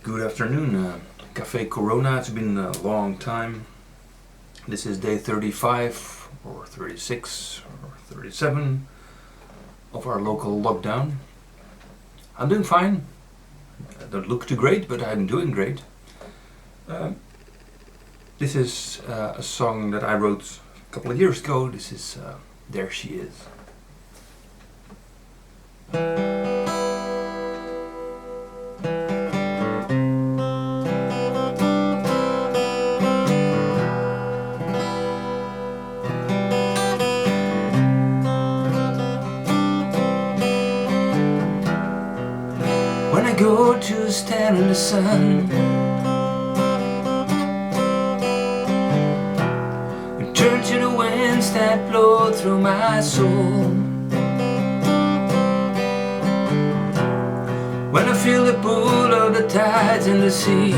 Good afternoon, Cafe Korona. It's been a long time. This is day 35 or 36 or 37 of our local lockdown. I'm doing fine. I don't look too great, but I'm doing great. This is a song that I wrote a couple of years ago. This is There She Is. When I go to stand in the sun and turn to the winds that blow through my soul, when I feel the pull of the tides in the sea,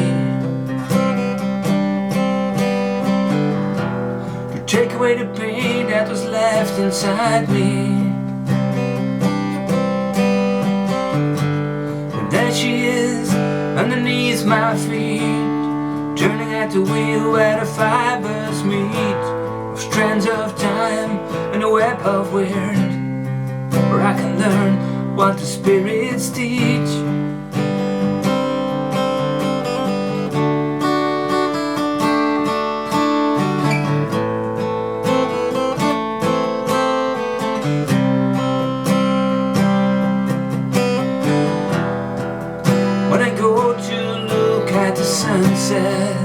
to take away the pain that was left inside me. There she is, underneath my feet, turning at the wheel where the fibers meet, of strands of time and a web of weird, where I can learn what the spirits teach. When I go to look at the sunset,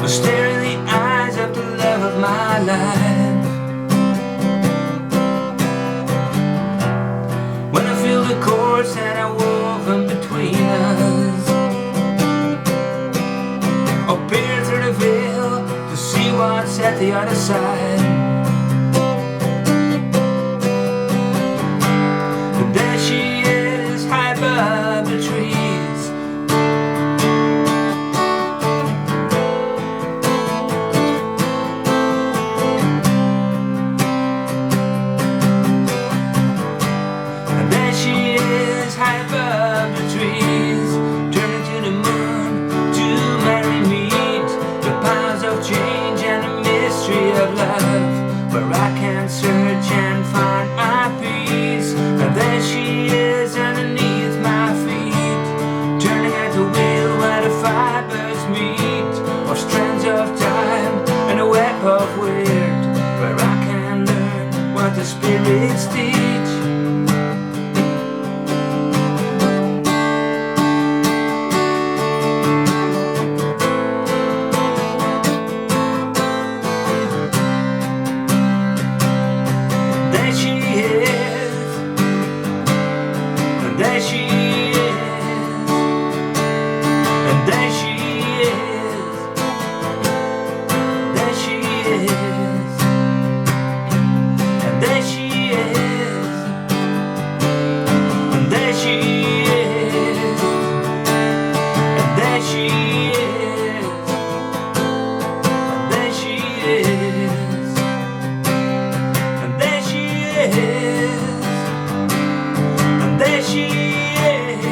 I stare in the eyes of the love of my life. When I feel the cords that are woven between us, I'll peer through the veil to see what's at the other side. There she is, high above the trees, and there she is, high above the trees, turning to the moon to marry me, the powers of change and the mystery of love, where I can search and find my peace. And there she is, underneath my feet, turning at the wheel where the fibers meet, of strands of time and a web of weird, where I can learn what the spirits teach. There she is, and there she is, and there she is, there she is, and there she is, and there she is, and there she is, and there she is, and there she is. And there she is,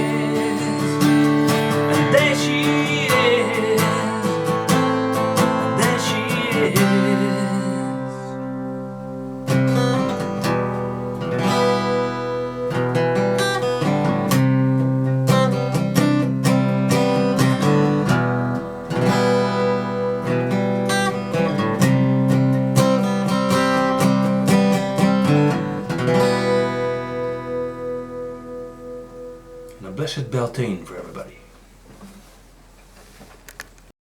and there she is, and there she is. And a blessed Beltane for everybody.